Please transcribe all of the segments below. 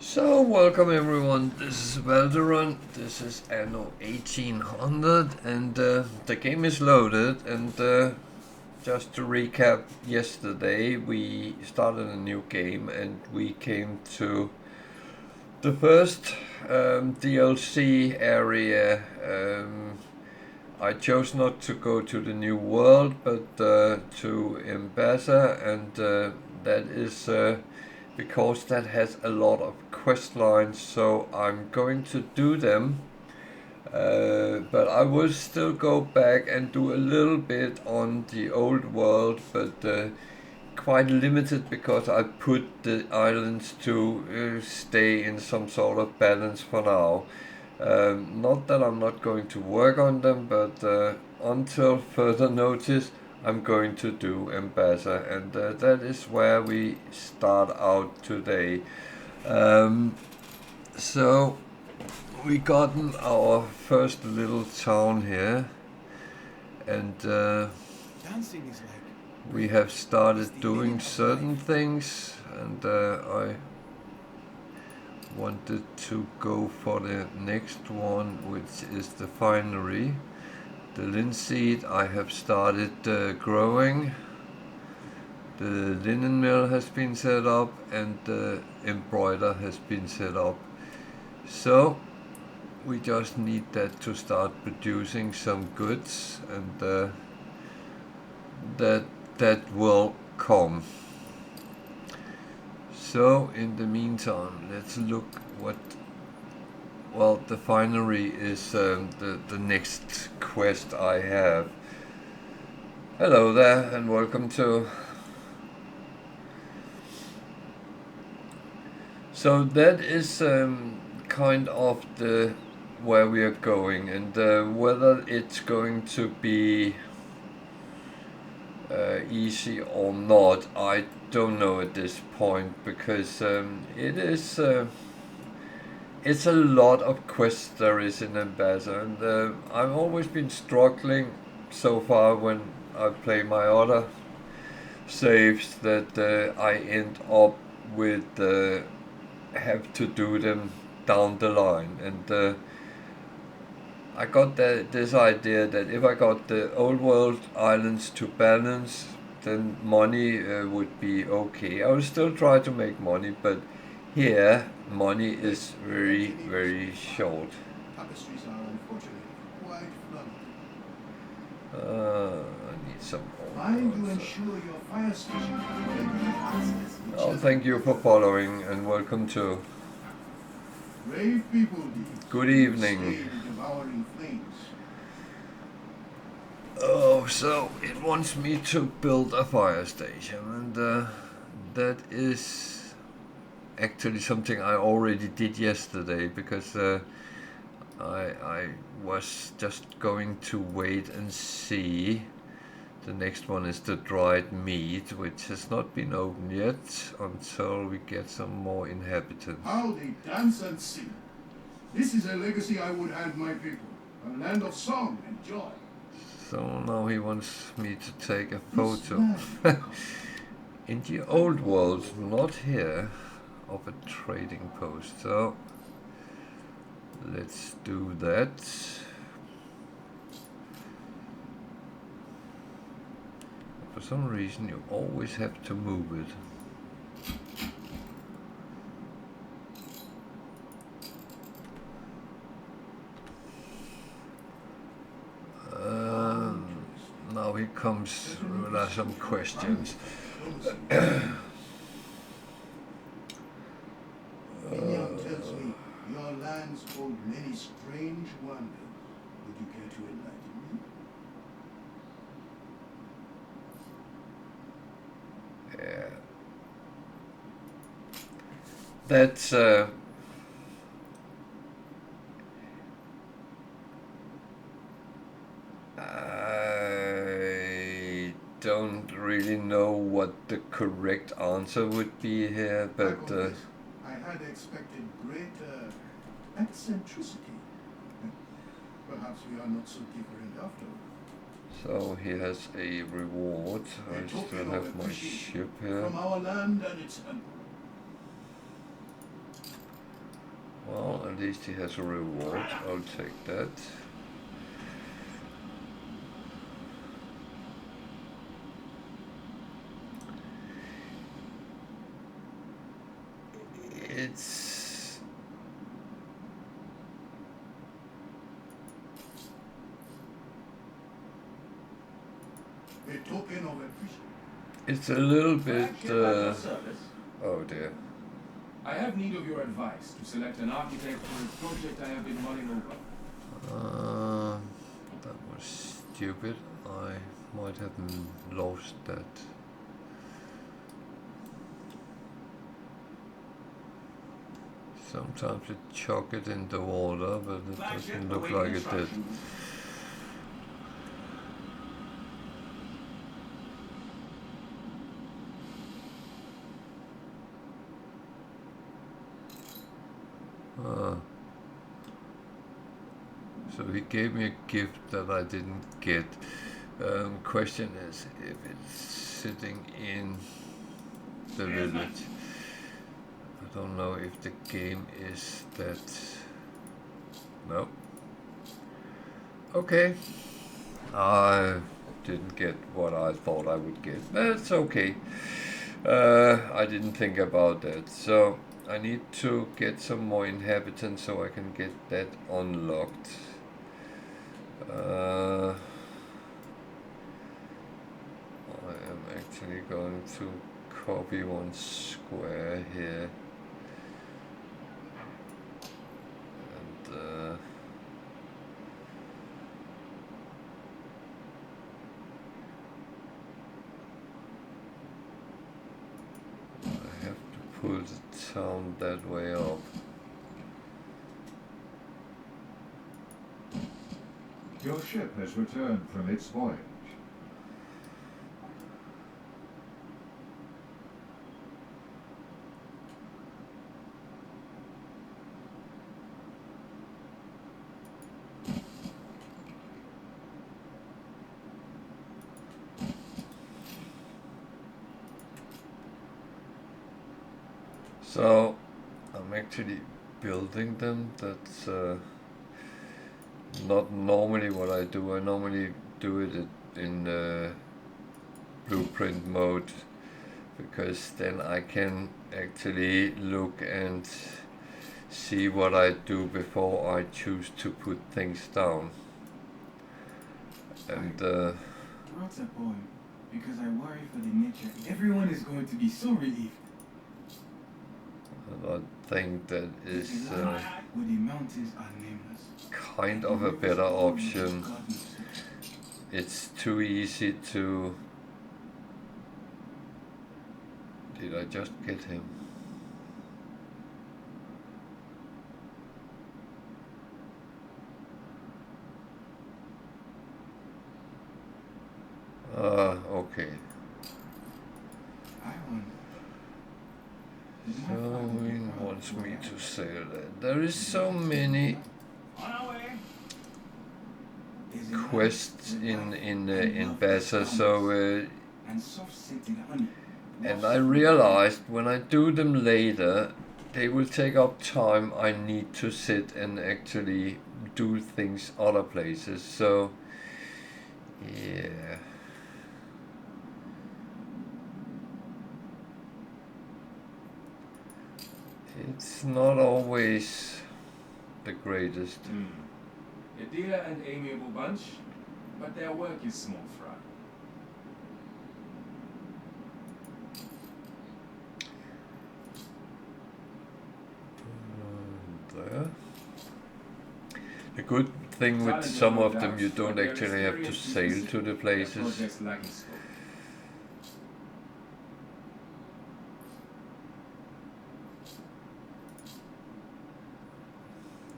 So, welcome everyone, this is Valderon, this is Anno 1800, and the game is loaded, and just to recap, yesterday we started a new game, and we came to the first DLC area. I chose not to go to the new world, but to Enbasa, and that is because that has a lot of quest lines, so I'm going to do them. But I will still go back and do a little bit on the old world, but quite limited because I put the islands to stay in some sort of balance for now. Not that I'm not going to work on them, but until further notice, I'm going to do Enbasa, and that is where we start out today. So we gotten our first little town here, and Dancing is like we have started doing certain things, and I wanted to go for the next one, which is the finery. The linseed I have started growing. The linen mill has been set up, and the embroider has been set up. So we just need that to start producing some goods, and that will come. So in the meantime, let's look what. Well, the finery is the next quest I have. Hello there, and welcome to. So that is kind of the where we are going, and whether it's going to be easy or not, I don't know at this point, because it is. It's a lot of quests there is in Enbasa, and I've always been struggling so far when I play my other saves that I end up with have to do them down the line, and I got this idea that if I got the old world islands to balance, then money would be okay. I will still try to make money, but here money is very short. tapestries are unfortunately quite flooded. I need some Trying more. to ensure your fire station can regularly access each Oh, other. thank you for following, and welcome to. Brave people Good evening. stay in devouring flames. Oh, so it wants me to build a fire station, and that is actually something I already did yesterday, because I was just going to wait and see. The next one is the dried meat, which has not been opened yet until we get some more inhabitants. How they dance and sing. This is a legacy I would hand my people. A land of song and joy. So now he wants me to take a photo. This In the old world, not here, of a trading post. So let's do that. For some reason, you always have to move it. Now he comes with some questions. Mignon tells me your lands hold many strange wonders. Would you care to enlighten me? Yeah. That's I don't really know what the correct answer would be here, I but confess, I had expected greater eccentricity. Perhaps we are not so different after all. so he has a reward. I still have my ship here. From our land and its emperor. At least he has a reward. I'll take that. It's A token of appreciation. it's a little bit. Service. Oh dear. I have need of your advice to select an architect for a project I have been mulling over. That was stupid. I might have lost that. Sometimes it chuck it in the water, but it doesn't look like it did. So he gave me a gift that I didn't get. Question is if it's sitting in the village. I don't know if the game is that. No. Okay. I didn't get what I thought I would get. That's okay. I didn't think about that. So I need to get some more inhabitants so I can get that unlocked. I am actually going to copy one square here. And I have to pull the town that way up. Your ship has returned from its voyage. So I'm actually building them. That's not normally what I do. I normally do it in blueprint mode because then I can actually look and see what I do before I choose to put things down. And wrote a poem because I worry for the nature. Everyone is going to be so relieved. I think that is Where the mountains are nameless. kind of a better option. It's too easy to... Did I just get him? Okay. Someone wants me to sail that. There is so many quests in Enbasa, so and I realized when I do them later, they will take up time. I need to sit and actually do things other places. So yeah. It's not always the greatest. A dear and amiable bunch, but their work is small fry. There. The good thing with some of them, you don't actually have to sail to the places.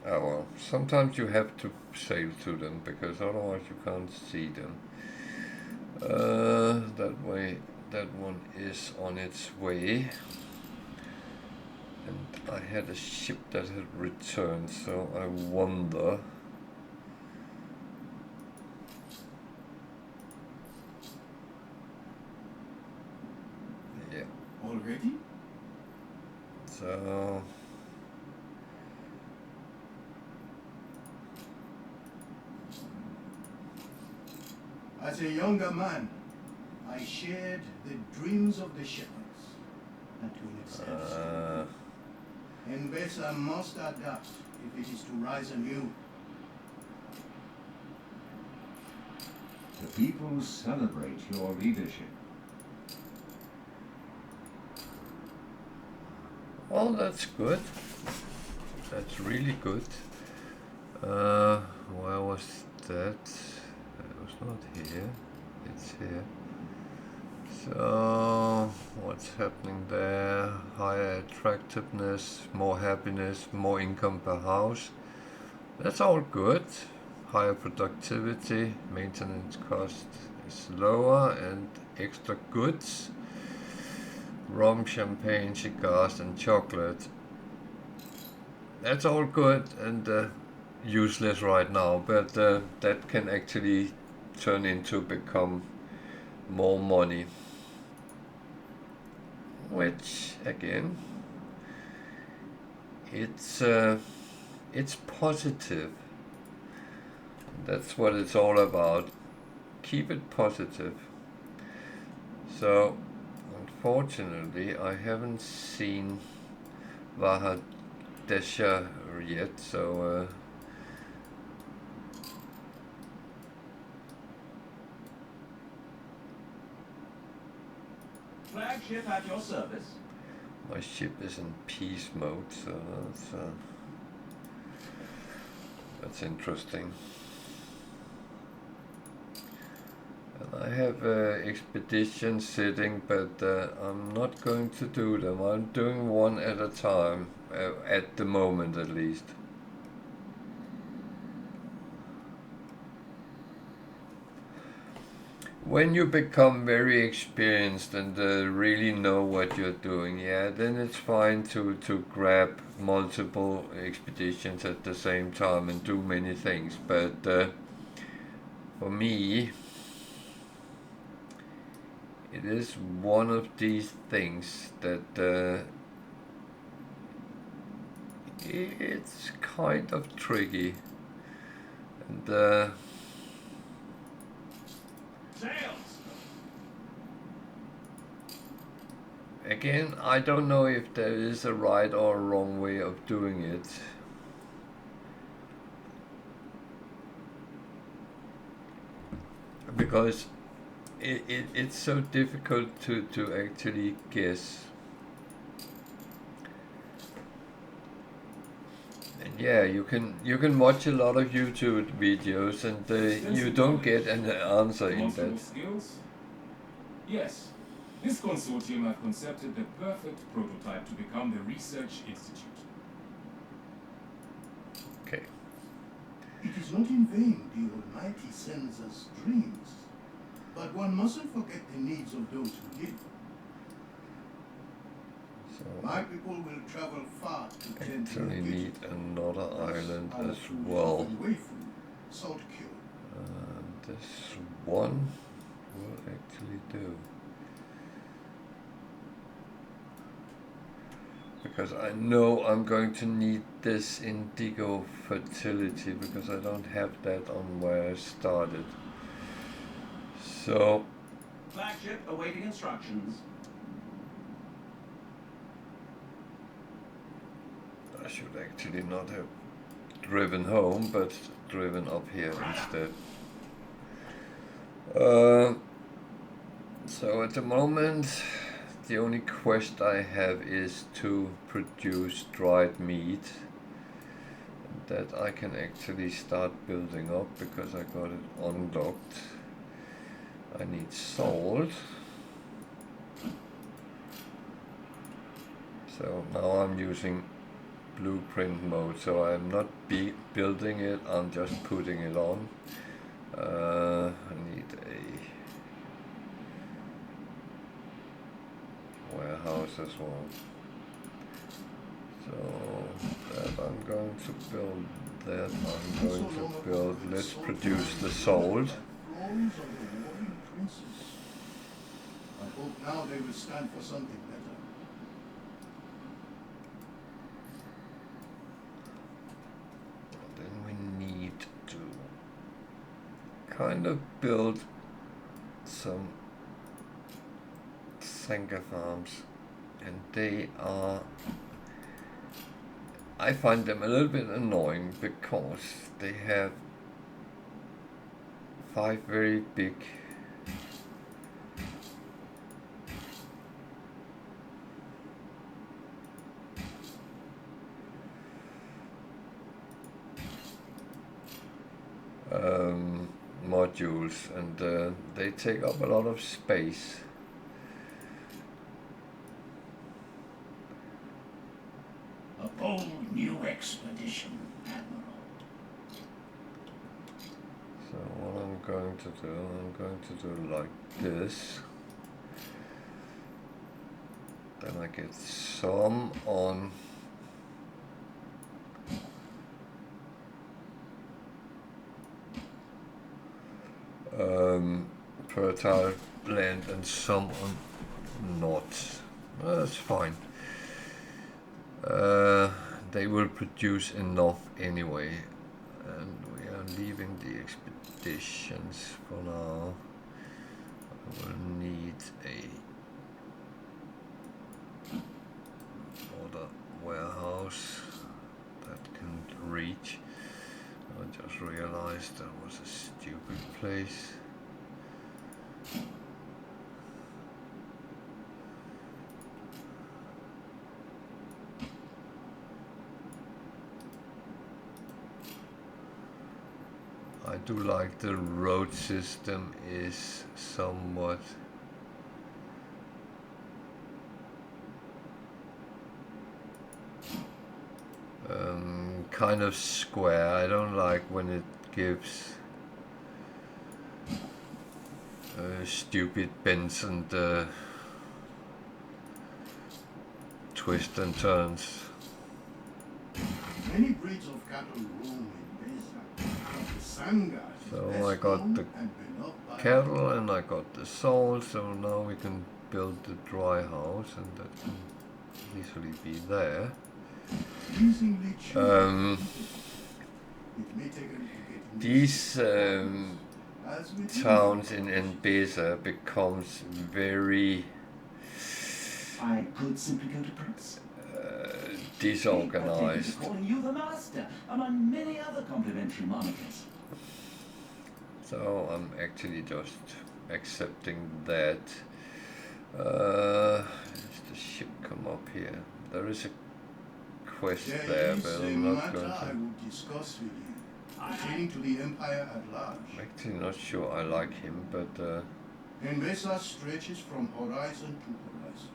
Oh well, sometimes you have to sail to them because otherwise you can't see them. That way, that one is on its way. And I had a ship that had returned, so I wonder. Yeah. Already? So As a younger man, I shared the dreams of the shepherds, and to an extent still do. Enbasa must adapt if it is to rise anew. The people celebrate your leadership. Well, that's good. That's really good. Where was that? It was not here. It's here. So, what's happening there? Higher attractiveness, more happiness, more income per house. That's all good. Higher productivity, maintenance cost is lower, and extra goods. Rum, champagne, cigars, and chocolate. That's all good and useless right now, but that can actually turn into become more money. Which again, it's positive. That's what it's all about. Keep it positive. So, unfortunately, I haven't seen Vahadesha yet, so Flagship at your service. my ship is in peace mode, so that's interesting. And I have expeditions sitting, but I'm not going to do them. I'm doing one at a time, at the moment at least. When you become very experienced and really know what you're doing, yeah, then it's fine to grab multiple expeditions at the same time and do many things. But for me, it is one of these things that it's kind of tricky. And Sails. again, I don't know if there is a right or a wrong way of doing it. Because it's so difficult to actually guess. And yeah, you can watch a lot of YouTube videos and you don't get an answer in Demonstrable that. skills? Yes. This consortium have concepted the perfect prototype to become the research institute. Okay. It is not in vain the Almighty sends us dreams, but one mustn't forget the needs of those who give. So My people will travel far to I tend to actually your need duty. another island Our as food is well. often wafer, salt cured. This one will actually do. Because I know I'm going to need this indigo fertility because I don't have that on where I started. So Flagship awaiting instructions. I should actually not have driven home, but driven up here instead. So at the moment, the only quest I have is to produce dried meat. That I can actually start building up because I got it unlocked. I need salt. So now I'm using blueprint mode, so I'm not building it, I'm just putting it on. I need a warehouse as well. So that I'm going to build that, I'm going to build, let's produce the salt. Thrones of the warring princes. I hope now they will stand for something better. Then we need to kind of build some Senga farms, and they are, I find them a little bit annoying because they have 5 very big modules, and they take up a lot of space. A bold new expedition, Admiral. So what I'm going to do like this. Then I get some on fertile land and some on not. That's fine. They will produce enough anyway, and we are leaving the expeditions for now. I will need a other warehouse that can reach. I just realized that was a stupid place. I do like the road system is somewhat kind of square. I don't like when it gives stupid bends and twists and turns. Many breeds of cattle roam in Enbasa. The Sanga is So best I got known the and beloved by cattle and I got the soul, so now we can build the dry house, and that can easily be there. pleasingly choosing. It may take a little getting These as with towns in Enbasa becomes very I could simply go to press. disorganized. Calling you the master, among many other complimentary monikers. So I'm actually just accepting that. Does the ship come up here? There is a quest there there, is but a I'm not matter going I to. would discuss with you, pertaining to the Empire at large. I'm actually not sure I like him, but Enbasa stretches from horizon to horizon.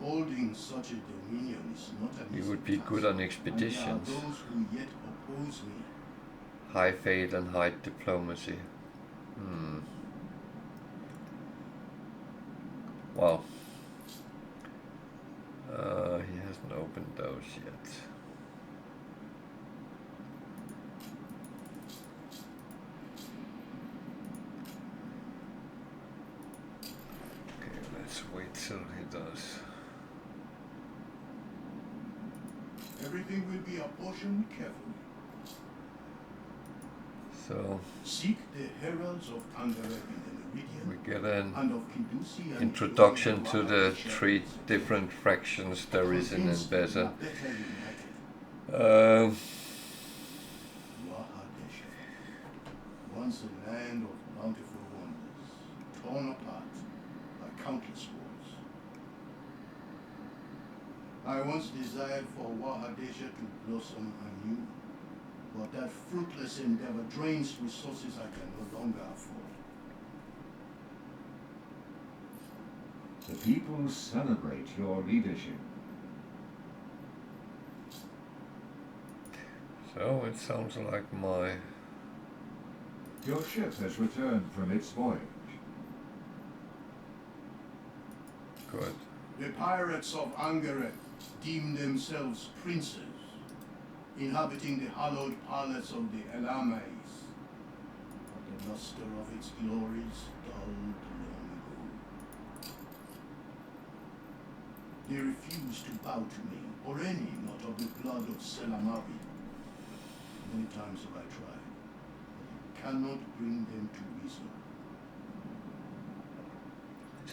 Holding such a dominion is not an he easy would be task, good on and there are expeditions. those who yet oppose me. High faith and high diplomacy. Wow. He hasn't opened those yet. Okay, let's wait till he does. Everything will be apportioned carefully. So Seek the heralds of Angareb in the Meridian we get an and of Kindusi and introduction to the Wahadesha 3 is different fractions there is in convinced we are Enbasa. better united. Wahadesha, once a land of bountiful wonders, torn apart by countless wars. I once desired for Wahadesha to blossom anew, but that fruitless endeavor drains resources I can no longer afford. The people celebrate your leadership. So it sounds like my Your ship has returned from its voyage. good. The pirates of Angaret deem themselves princes, inhabiting the hallowed palace of the Elamais. But the luster of its glories dulled long ago. They refuse to bow to me, or any not of the blood of Selamavi. Many times have I tried, but I cannot bring them to reason.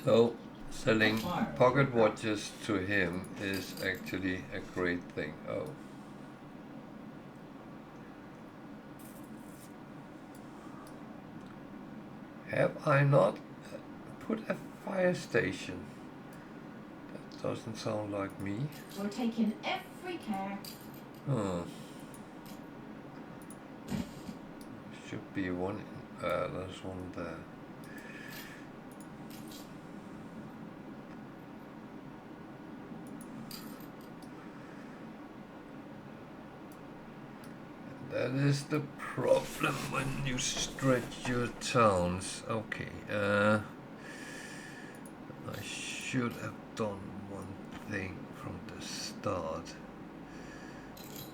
So selling pocket watches to him is actually a great thing. Oh. Have I not put a fire station? That doesn't sound like me. We're taking every care. Hmm. Should be one. There's one there. That is the problem when you stretch your towns. Okay, I should have done one thing from the start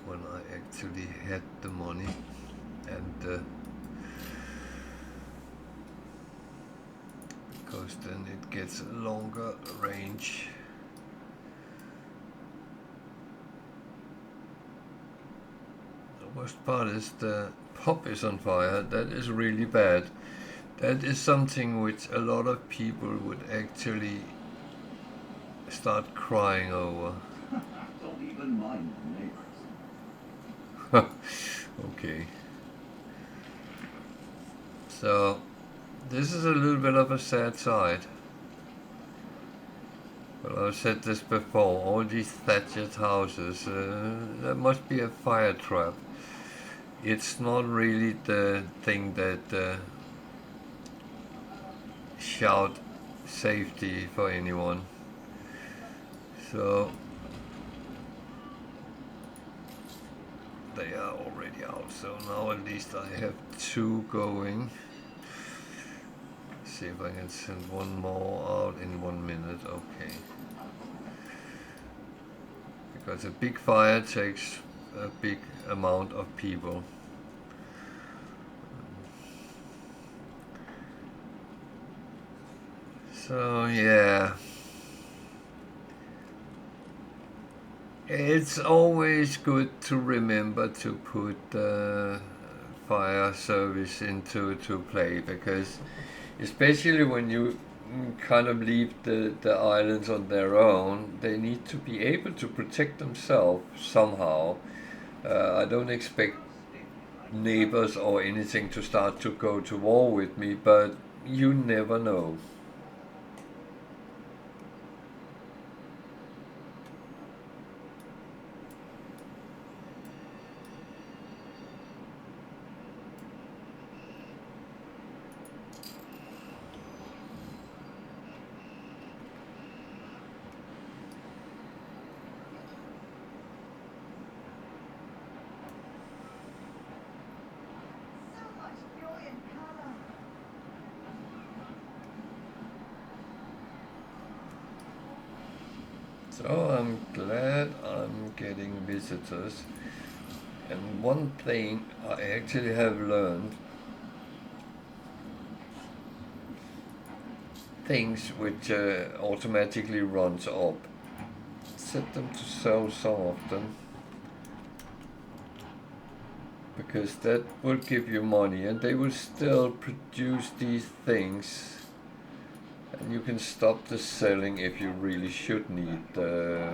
when I actually had the money and because then it gets a longer range. The worst part is the pub is on fire. That is really bad. That is something which a lot of people would actually start crying over. Don't even mind the neighbors. Okay. So, this is a little bit of a sad side. But I've said this before, all these thatched houses, there must be a fire trap. It's not really the thing that shout safety for anyone. So they are already out, so now at least I have 2 going. See if I can send one more out in 1 minute. Okay. Because a big fire takes a big amount of people. So yeah. It's always good to remember to put fire service into play, because especially when you kind of leave the islands on their own, they need to be able to protect themselves somehow. I don't expect neighbors or anything to start to go to war with me, but you never know. So I'm glad I'm getting visitors, and one thing I actually have learned, things which automatically runs up, set them to sell some of them, because that will give you money and they will still produce these things. And you can stop the selling if you really should need. But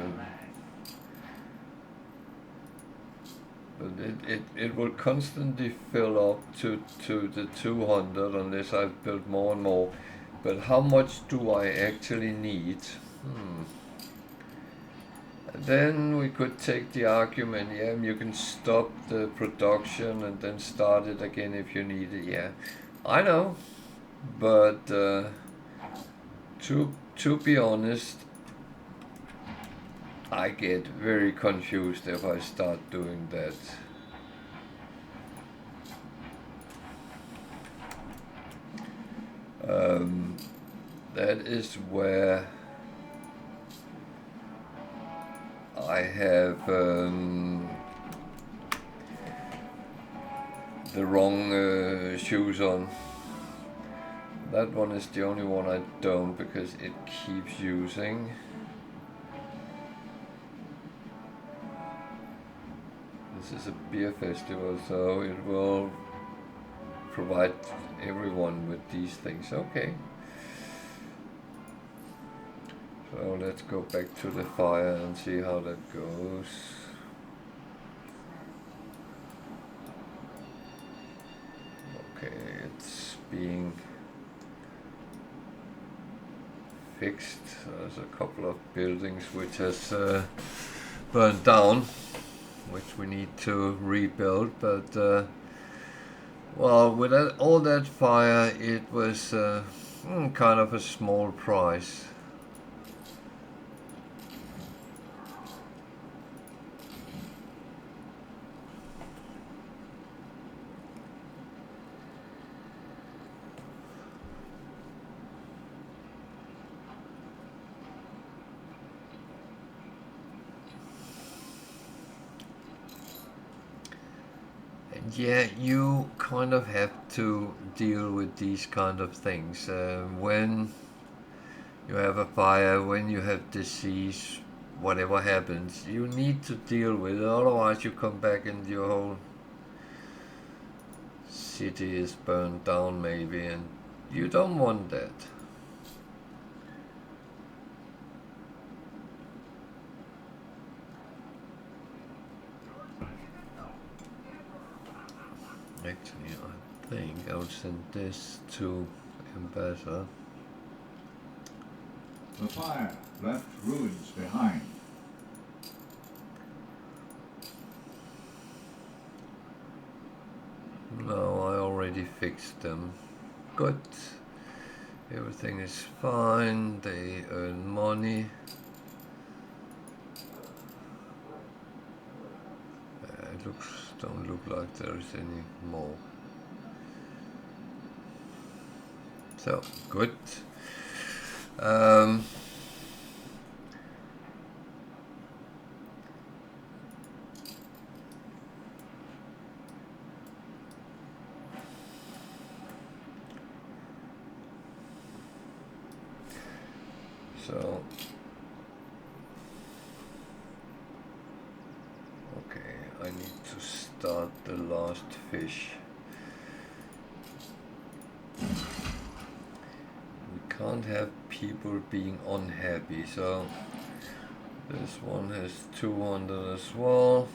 it will constantly fill up to the 200 unless I've built more and more. But how much do I actually need? And then we could take the argument, yeah, you can stop the production and then start it again if you need it. Yeah, I know, but to be honest, I get very confused if I start doing that. That is where I have the wrong shoes on. That one is the only one I don't, because it keeps using. This is a beer festival, so it will provide everyone with these things. Okay. So let's go back to the fire and see how that goes. Okay, it's being fixed. There's a couple of buildings which has burned down, which we need to rebuild, but well, with all that fire, it was kind of a small price. Yeah, you kind of have to deal with these kind of things. When you have a fire, when you have disease, whatever happens, you need to deal with it. Otherwise, you come back and your whole city is burned down, maybe, and you don't want that. Actually, I think I'll send this to Enbasa. The fire left ruins behind. No, I already fixed them. Good. Everything is fine. They earn money. It don't look like there is any more. So good. So okay, I need to start the last fish. We can't have people being unhappy, so this one has 200 as well.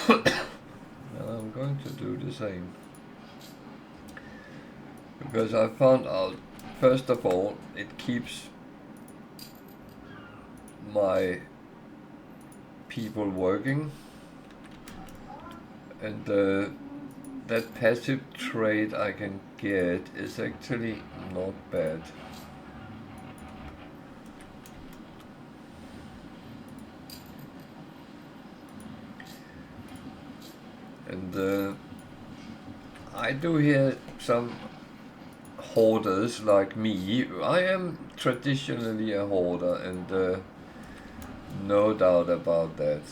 And I'm going to do the same. Because I found out, first of all, it keeps my people working, and that passive trade I can get is actually not bad. And I do hear some hoarders like me. I am traditionally a hoarder, and no doubt about that.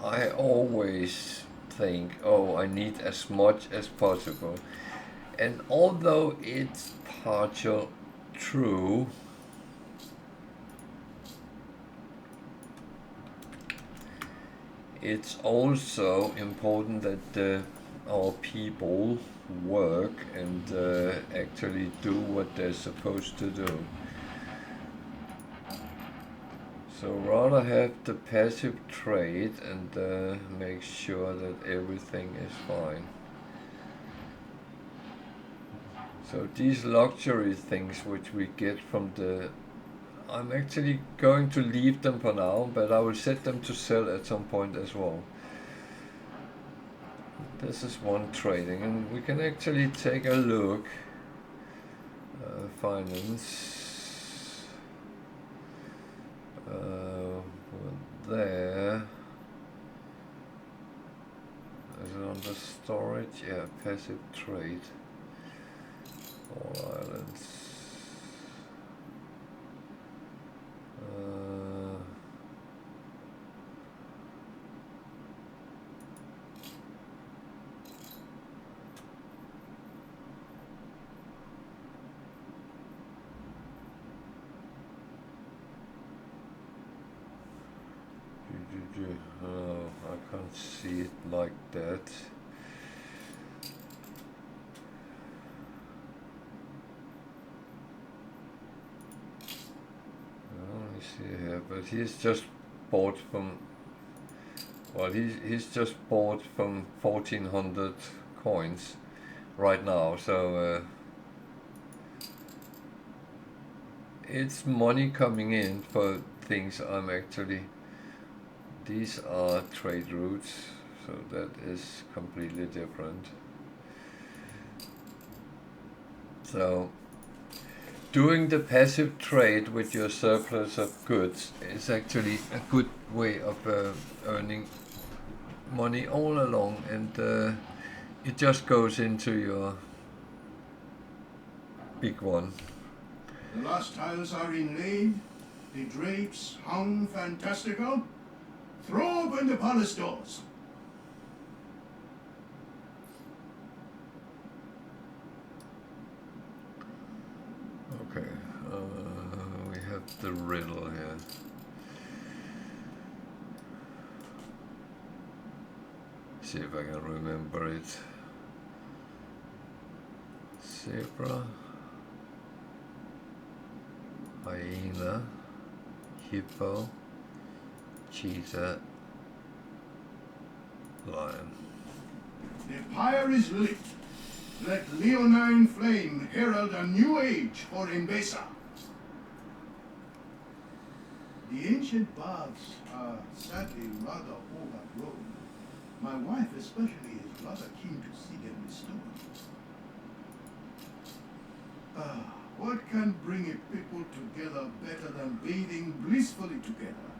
I always think, oh, I need as much as possible. And although it's partial true, it's also important that our people work and actually do what they're supposed to do. So rather have the passive trade and make sure that everything is fine. So these luxury things which we get from I'm actually going to leave them for now, but I will set them to sell at some point as well. This is one trading, and we can actually take a look. Finance. There. Is it under storage? Yeah, passive trade. All islands. Oh, I can't see it like that. Let me see here, but he's just bought from. Well, he's just bought from 1400 coins right now, so it's money coming in for things I'm actually. These are trade routes, so that is completely different. So doing the passive trade with your surplus of goods is actually a good way of earning money all along, and it just goes into your big one. The last tiles are inlaid, the drapes hung fantastical. Throw open the palace doors. Okay, we have the riddle here. See if I can remember it. Zebra, hyena, hippo, cheetah, lion. The pyre is lit. Let leonine flame herald a new age for Enbasa. The ancient baths are sadly rather overgrown. My wife especially is rather keen to see them restored. What can bring a people together better than bathing blissfully together?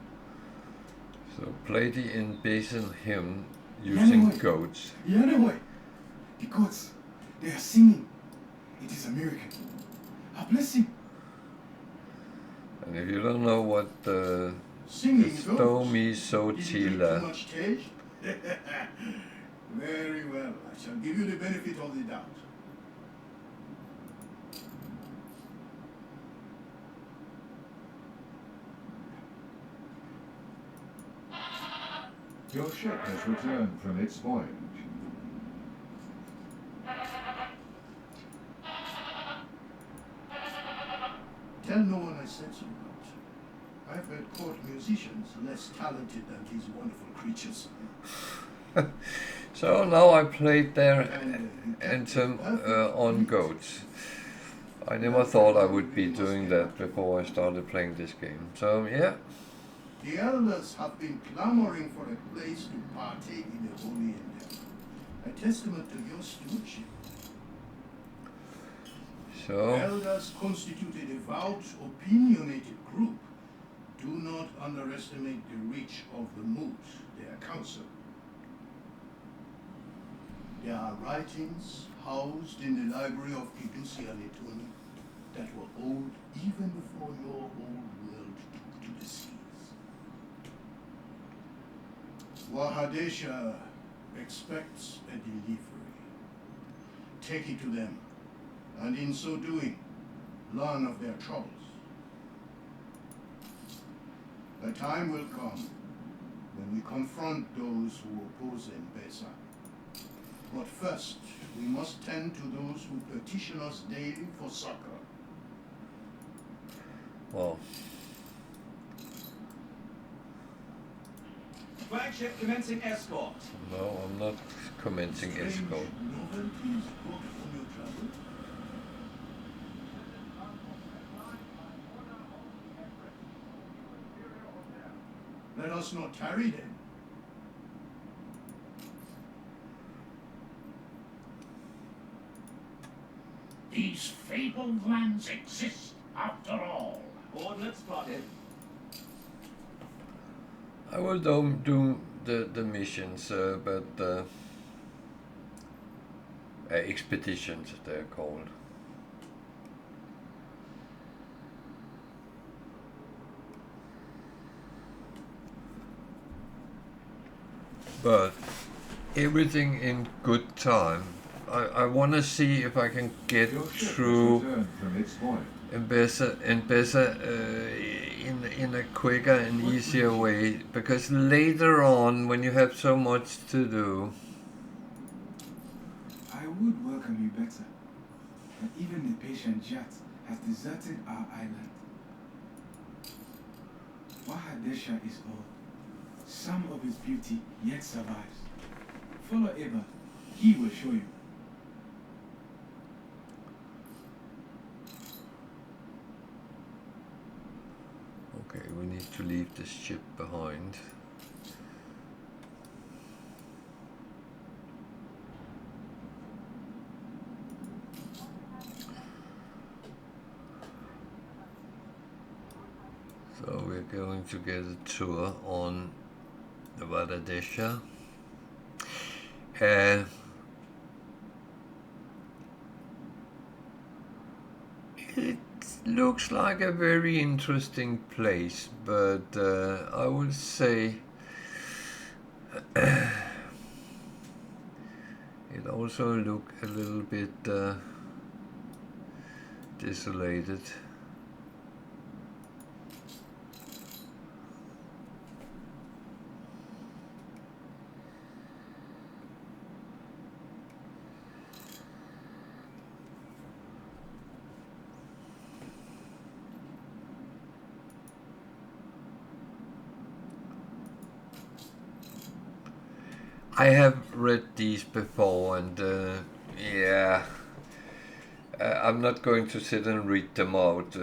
So play the Enbasa hymn using Anyway. goats. Anyway, the gods, they are singing. It is a miracle. A blessing. And if you don't know what Singing it's goats. do mi so Did you drink chila. too much tea? Very well. I shall give you the benefit of the doubt. Your ship has returned from its voyage. Tell no one I sent you out. I've heard court musicians less talented than these wonderful creatures. So now I played their And anthem on goats. I never thought I would be doing that before I started playing this game. So yeah, the elders have been clamoring for a place to partake in the holy endeavor. A testament to your stewardship. so Elders constitute a devout, opinionated group. Do not underestimate the reach of the moot, their counsel. There are writings housed in the library of Kidusia Letoni that were old even before your old world took to the seas. Wahadesha expects a delivery. Take it to them, and in so doing, learn of their troubles. A time will come when we confront those who oppose Enbasa. But first, we must tend to those who petition us daily for succor. well, Flagship commencing escort. no, I'm not commenting escort. Novelties brought from your travels? Let us not tarry then. These fabled lands exist after all. Ordnance plotted. I will do the missions, but expeditions they're called. But everything in good time. I want to see if I can get Your ship has through returned from its voyage. Enbasa in a quicker and easier way, because later on, when you have so much to do, I would welcome you better, but even the patient Jat has deserted our island. Wahadesha is old. Some of his beauty yet survives. Follow Eva. He will show you. okay, we need to leave this ship behind. So we're going to get a tour on the Vadadesha. It looks like a very interesting place, but I would say it also looks a little bit desolated. I have read these before, and yeah, I'm not going to sit and read them out.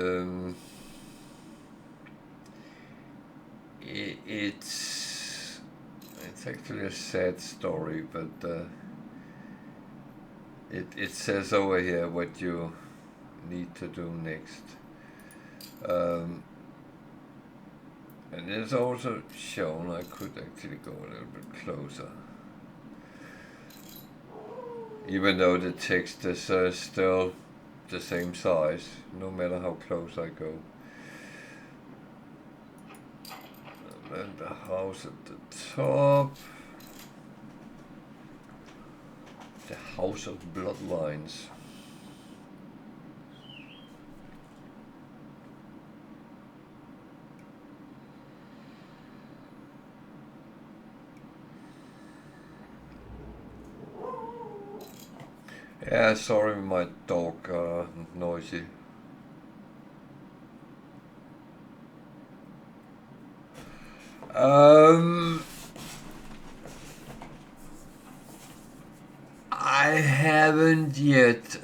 It's actually a sad story, but it says over here what you need to do next. And it's also shown, I could actually go a little bit closer. Even though the text is still the same size, no matter how close I go. And the house at the top. The House of Bloodlines. Yeah, sorry, my dog noisy. I haven't yet,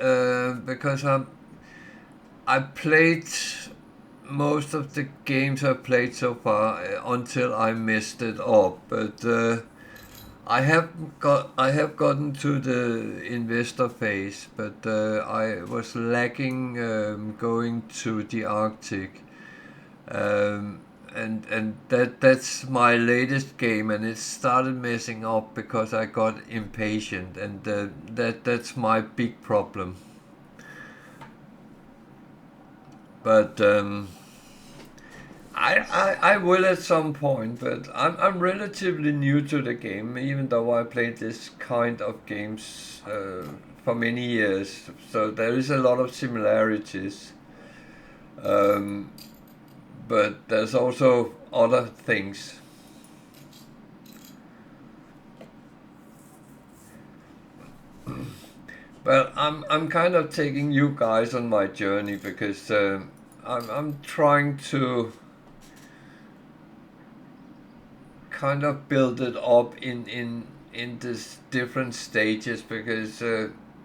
because I played most of the games I've played so far until I messed it up, but I have gotten to the investor phase, but I was lacking going to the Arctic, and that's my latest game, and it started messing up because I got impatient, and that's my big problem. But I will at some point, but I'm relatively new to the game, even though I played this kind of games for many years. So there is a lot of similarities, but there's also other things. But I'm kind of taking you guys on my journey, because I'm trying to kind of build it up in this different stages, because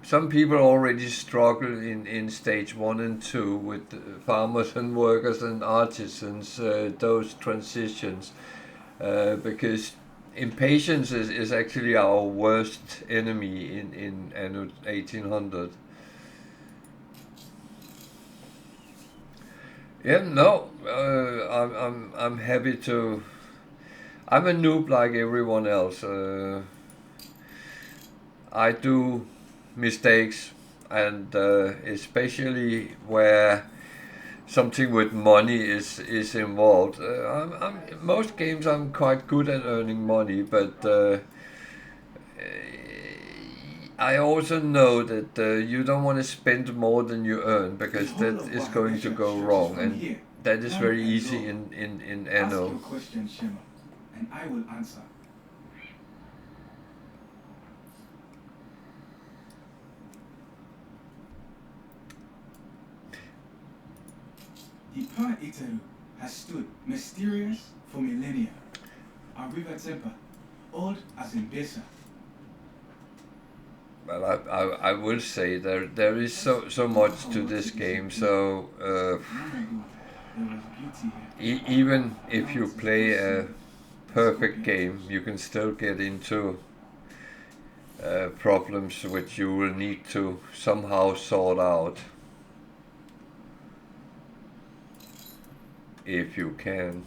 some people already struggle in stage 1 and 2 with farmers and workers and artisans, those transitions, because impatience is actually our worst enemy in Anno 1800. Yeah, no, I'm happy to. I'm a noob like everyone else. I do mistakes, and especially where something with money is involved. Most games I'm quite good at earning money, but I also know that you don't want to spend more than you earn, because that is going to go wrong, and that is Time very and easy law. in Ask Anno. your question, Shema, and I will answer. The Pa Itaru has stood mysterious for millennia. A river temple, old as Enbasa. Well, I will say there is so much to this game. So Long ago, there was beauty here. even if you play a perfect game, you can still get into problems which you will need to somehow sort out, if you can.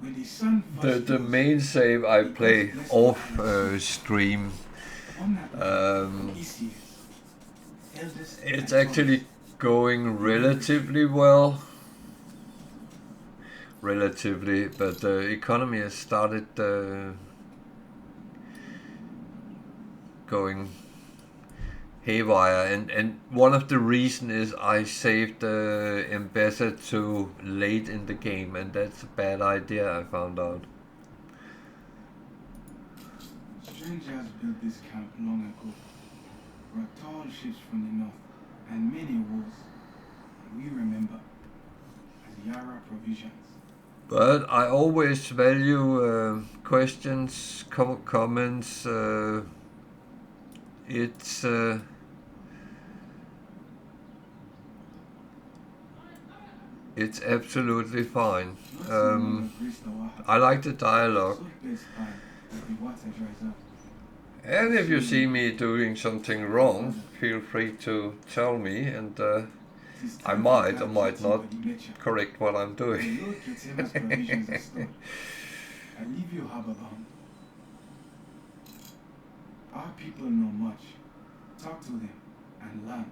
When the sun The first rose, main save I play off stream. on that Um, Isius, eldest it's and actually going relatively well. Relatively, but the economy has started going haywire, and one of the reason is I saved Enbasa too late in the game, and that's a bad idea, I found out. strangers built this camp long ago. Brought tall ships from the north and many wars. We remember as Yara provisions. But I always value questions, comments. It's it's absolutely fine. I like the dialogue. And if you see me doing something wrong, feel free to tell me, and I might or might not correct what I'm doing. I leave you harbor bound. Our people know much. Talk to them and learn.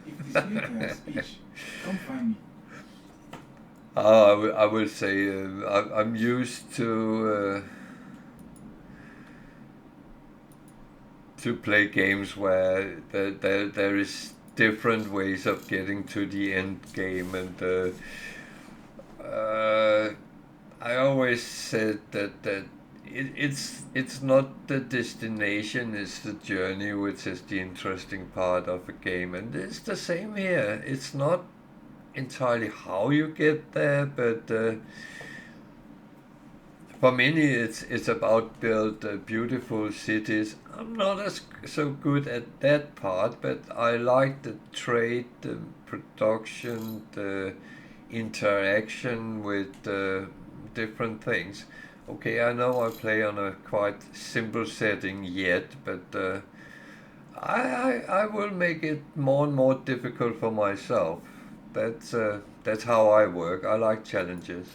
If this later a speech, come find me. I will say I'm used to play games where there is different ways of getting to the end game, and I always said that it's not the destination, it's the journey which is the interesting part of a game, and it's the same here. It's not entirely how you get there, but for many it's about build beautiful cities. I'm not so good at that part, but I like the trade, the production, the interaction with different things. Okay, I know I play on a quite simple setting yet, but I will make it more and more difficult for myself. That's how I work. I like challenges.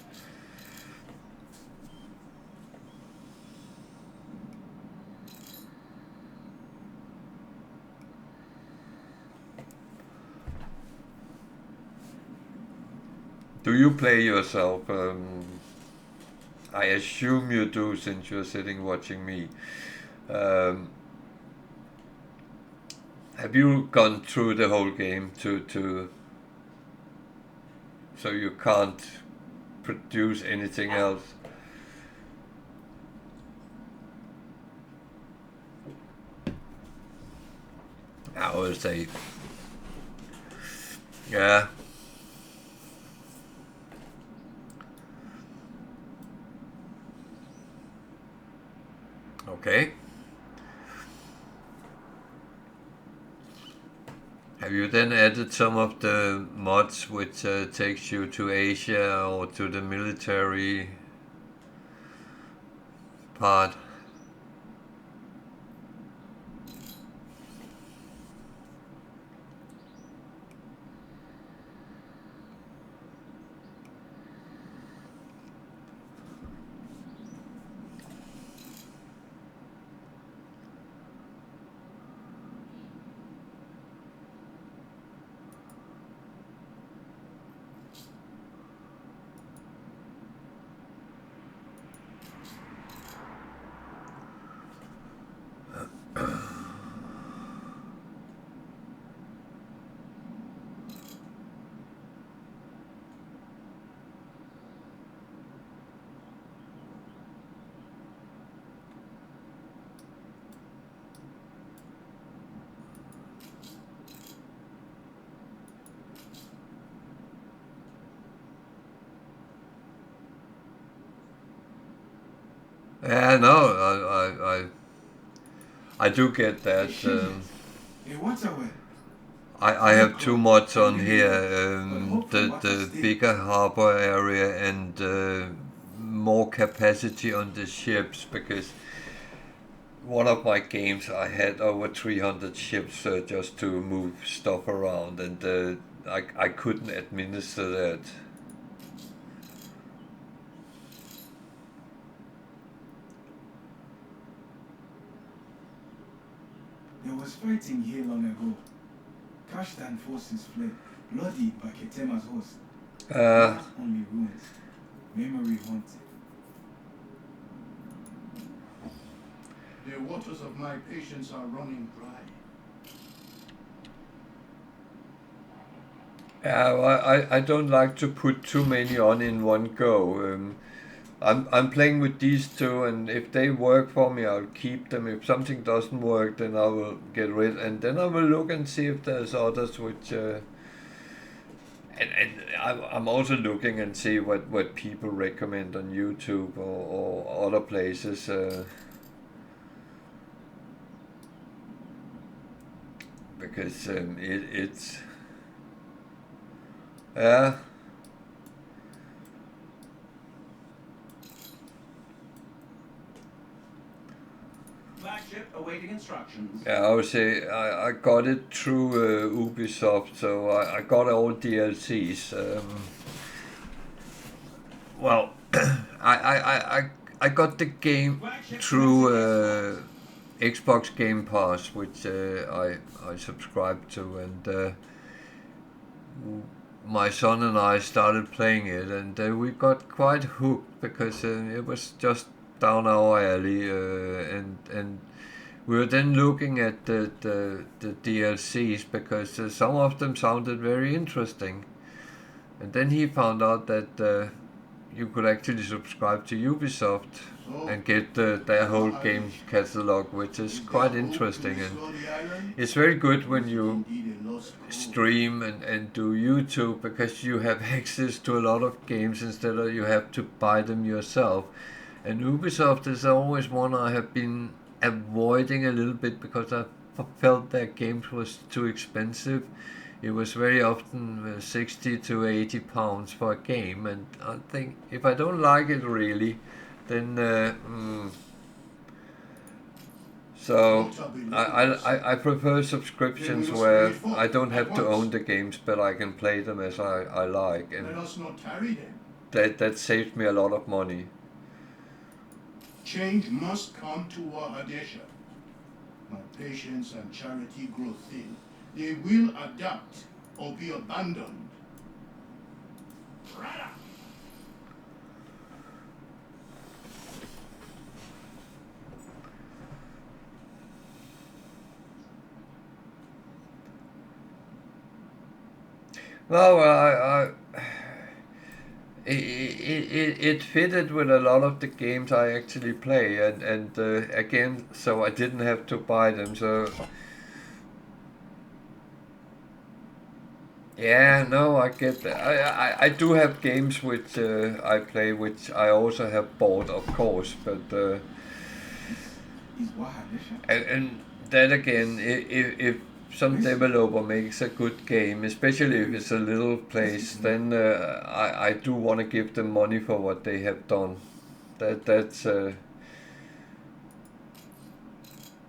Do you play yourself? I assume you do, since you're sitting watching me. Um, have you gone through the whole game to so you can't produce anything else? I would say, yeah. Okay. Have you then added some of the mods which takes you to Asia or to the military part? Yeah, no, I do get Hey, that. Shinjas. Hey, what's our I have two mods on here. But hope for what The to stay. bigger harbor area and more capacity on the ships, because one of my games I had over 300 ships just to move stuff around, and I couldn't administer that. There was fighting here long ago. Kashtan forces fled, bloodied by Ketema's host. Uh, Not only ruins, memory haunted. The waters of my patience are running dry. Yeah, well, I don't like to put too many on in one go. I'm playing with these two, and if they work for me, I'll keep them. If something doesn't work, then I will get rid, and then I will look and see if there's others which. And I'm also looking and see what people recommend on YouTube or other places. Because it's yeah. Flagship awaiting instructions. Yeah, I would say I got it through Ubisoft, so I got all DLCs. Well, I got the game through Xbox Game Pass, which I subscribed to, and my son and I started playing it, and we got quite hooked because it was just down our alley, and we were then looking at the DLCs because some of them sounded very interesting, and then he found out that you could actually subscribe to Ubisoft So, and get their whole game catalog, which is quite interesting, and it's very good when you stream and do YouTube, because you have access to a lot of games instead of you have to buy them yourself. And Ubisoft is always one I have been avoiding a little bit because I felt their games was too expensive. It was very often 60 to 80 pounds for a game, and I think if I don't like it really, then so I prefer subscriptions where I don't have to own the games, but I can play them as I like, Let and us not tarry them. that saves me a lot of money. Change must come to Wahadesha. My patience and charity grow thin. They will adapt or be abandoned. Rada! Well, it fitted with a lot of the games I actually play, and again, so I didn't have to buy them. So yeah, no, I get that. I do have games which I play, which I also have bought, of course, but Is Wahadesha? and then again, if some developer makes a good game, especially if it's a little place, then I do want to give them money for what they have done. That's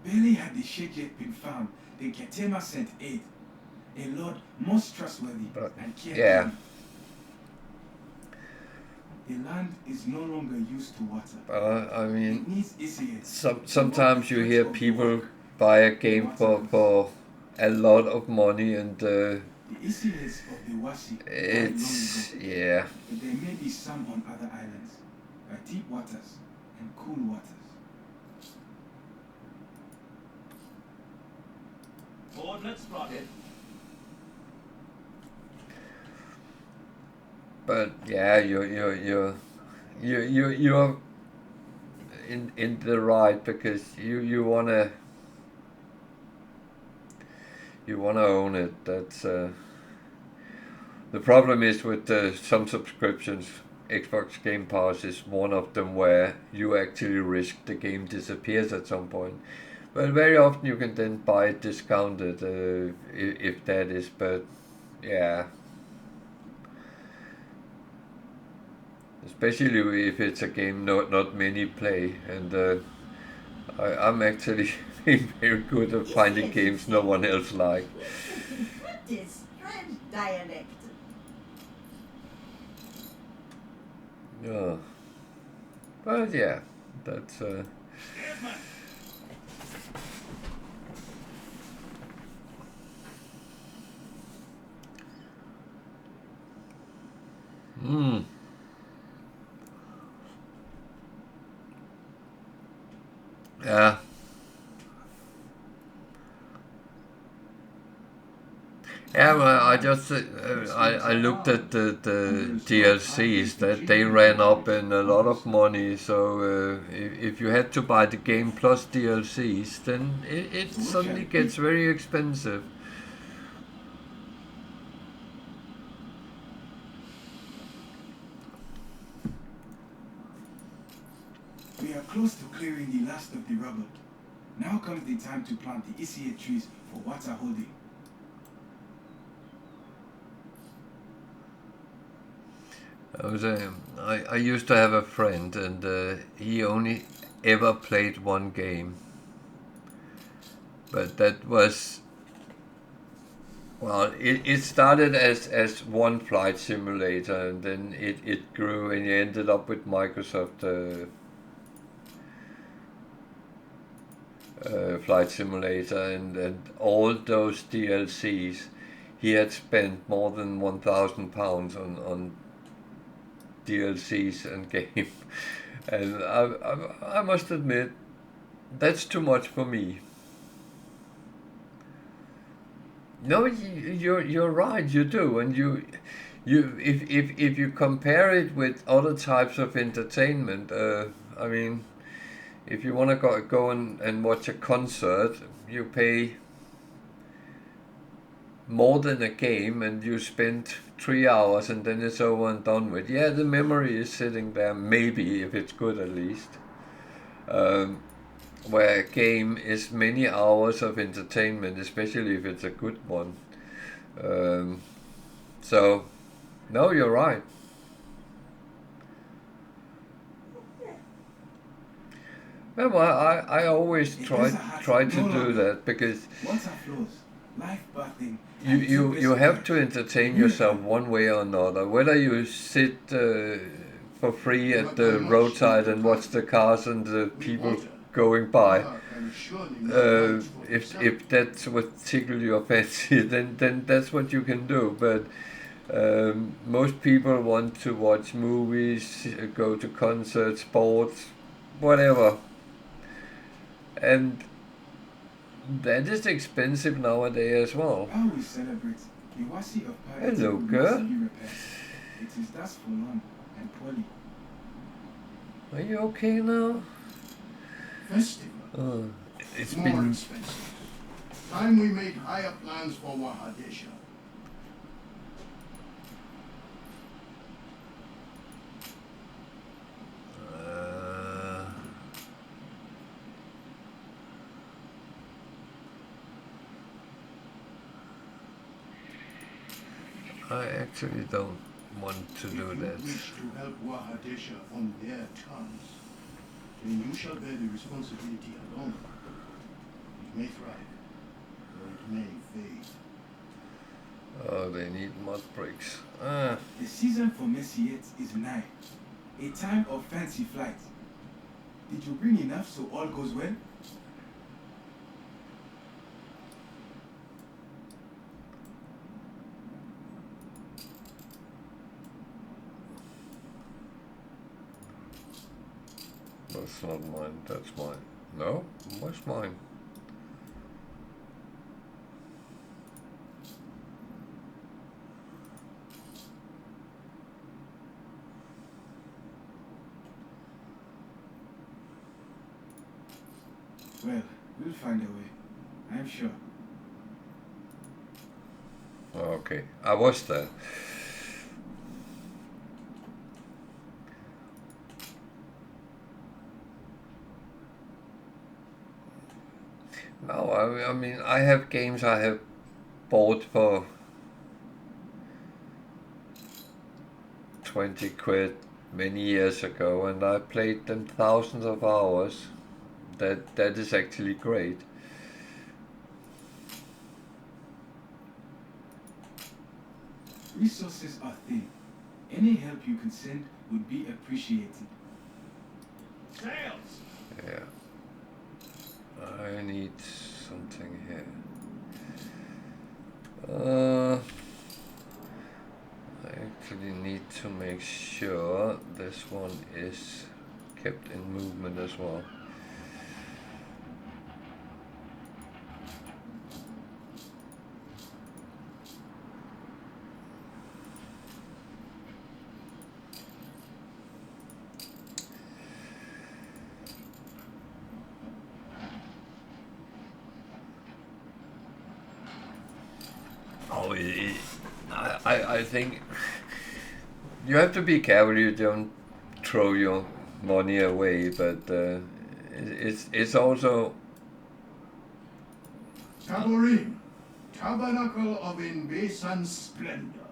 Barely had the ship yet been found, then Ketema sent aid. A lord most trustworthy But, and careful. yeah. The land is no longer used to water. I mean, It needs Isias. sometimes you hear people buy a game for a lot of money, and The Isias of the Washi died long it's ago. yeah. But there may be some on other islands, by deep waters and cool waters. Coordinates spotted. But yeah, you're in the right, because you wanna own it. That's the problem is with some subscriptions. Xbox Game Pass is one of them where you actually risk the game disappears at some point. Well, very often you can then buy it discounted if that is, but yeah. Especially if it's a game not many play, and I'm actually very good at finding games no one else like. Practice French dialect. Yeah. But yeah, that's yeah. Yeah, well, I just I looked at the DLCs that they ran up in a lot of money. So if you had to buy the game plus DLCs, then it suddenly gets very expensive. We are close to clearing the last of the rubble. Now comes the time to plant the Issei trees for water holding. I used to have a friend, and he only ever played one game. But that was, well, it started as one flight simulator, and then it grew, and he ended up with Microsoft Flight Simulator, and all those DLCs. He had spent more than £1,000 on DLCs and game, and I must admit that's too much for me. No, you're right. You do, and you if you compare it with other types of entertainment, I mean, if you want to go and watch a concert, you pay more than a game, and you spend 3 hours, and then it's over and done with. Yeah, the memory is sitting there, maybe if it's good at least. Where a game is many hours of entertainment, especially if it's a good one. So, no, you're right. Well, I always try to do that because Water flows, life bathing. you have to entertain yourself one way or another. Whether you sit for free at the roadside and watch the cars and the people going by. If that's what tickles your fancy, then that's what you can do. But most people want to watch movies, go to concerts, sports, whatever, and that is expensive nowadays as well. How we celebrate the Wasi of piety. Hello, girl. It is thus forlorn and poorly. Are you okay now? Festival. It's More been expensive. Time we made higher plans for Wahadesha. I actually don't want to do If that. you wish to help Wahadesha on their terms, then you shall bear the responsibility alone. It may thrive, or it may fade. Oh, they need mud bricks. The season for Messiet is nigh, a time of fancy flight. Did you bring enough so all goes well? That's not mine, that's mine. No? What's mine? Well, we'll find a way. I'm sure. Okay, I was there. No, I mean, I have games I have bought for 20 quid many years ago, and I played them thousands of hours. That is actually great. Resources are thin. Any help you can send would be appreciated. Sales! Yeah. I need something here. I actually need to make sure this one is kept in movement as well. Oh, I think you have to be careful you don't throw your money away, but it's also Taborim, Tabernacle of Enbasa splendor.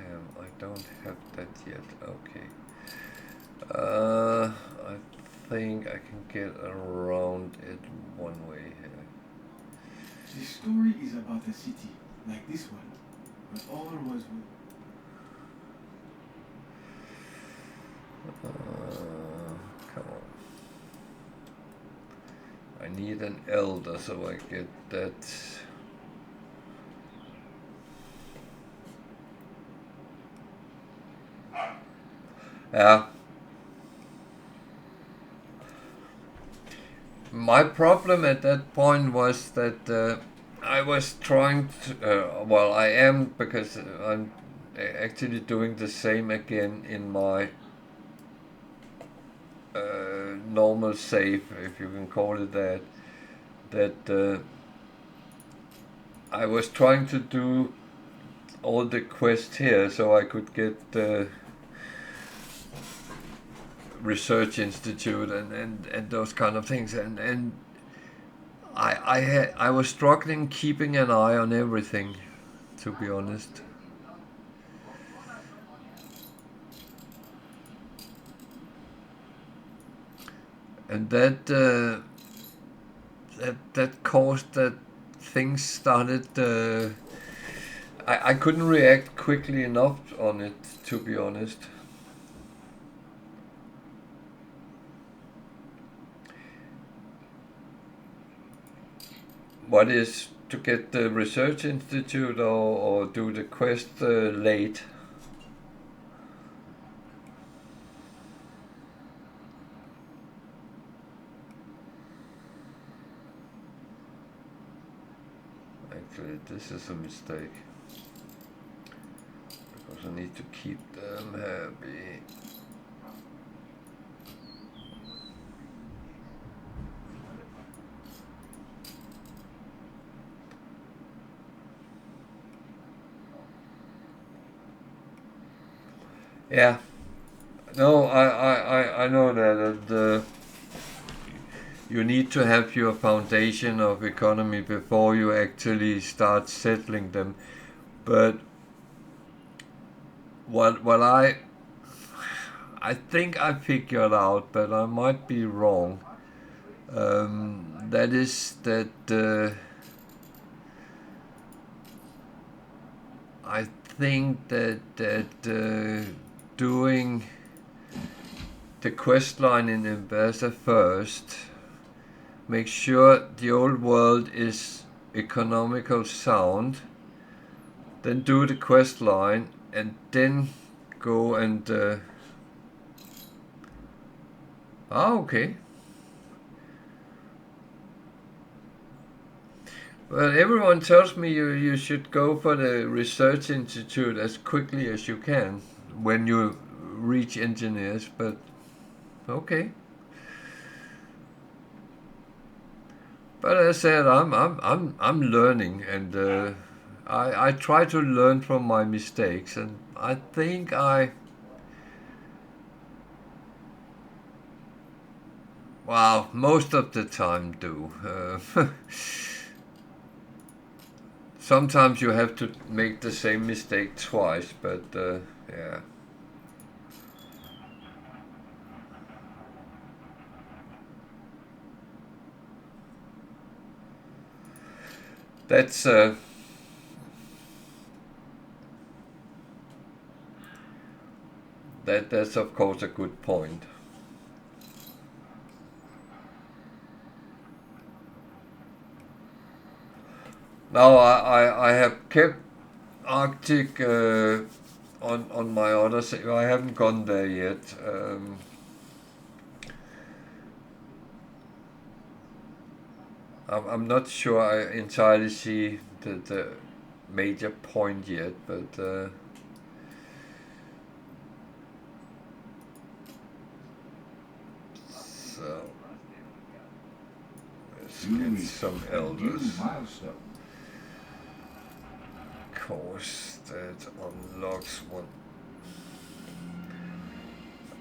damn, I don't have that yet. Okay. I think I can get around it one way here. The story is about a city like this one, but all was well. Come on. I need an elder so I get that. Yeah. My problem at that point was that I was trying to, well, I am, because I'm actually doing the same again in my normal save, if you can call it that. I was trying to do all the quests here so I could get the research institute and those kind of things, and I was struggling keeping an eye on everything, to be honest. And that caused that things started. I couldn't react quickly enough on it, to be honest. What is to get the research institute or do the quest late? Actually, this is a mistake, because I need to keep them happy. Yeah, no, I know that you need to have your foundation of economy before you actually start settling them. But what I think I figured out, but I might be wrong. That is that I think that doing the quest line in Enbasa first, make sure the old world is economical sound, then do the quest line, and then go and okay. Well, everyone tells me you should go for the research institute as quickly as you can when you reach engineers, but okay. But as I said, I'm learning, and I try to learn from my mistakes, and I think Well, most of the time do. Sometimes you have to make the same mistake twice, but yeah. That's that's of course a good point. Now I have kept Arctic on my other save. I haven't gone there yet. I'm not sure I entirely see the major point yet, but so let's get some elders. Milestone. Course that unlocks one.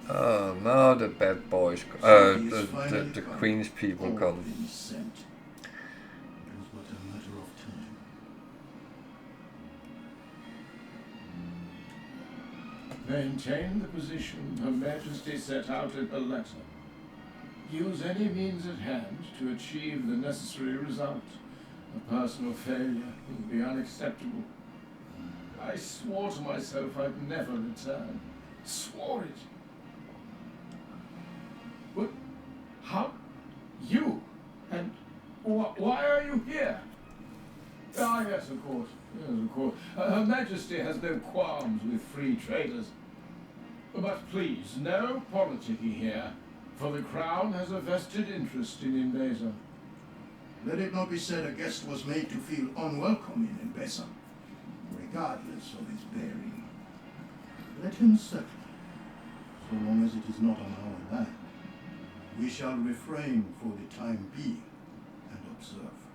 Oh, now the bad boys, the Queen's people come. Sent. It was but a matter of time. Maintain the position Her Majesty set out in her letter. Use any means at hand to achieve the necessary result. A personal failure would be unacceptable. I swore to myself I'd never return. Swore it. But how? You? And why are you here? Ah, yes, of course. Yes, of course. Her Majesty has no qualms with free traders. But please, no politicking here, for the Crown has a vested interest in Enbasa. Let it not be said a guest was made to feel unwelcome in Enbasa, regardless of his bearing. Let him settle, so long as it is not on our land. We shall refrain for the time being and observe.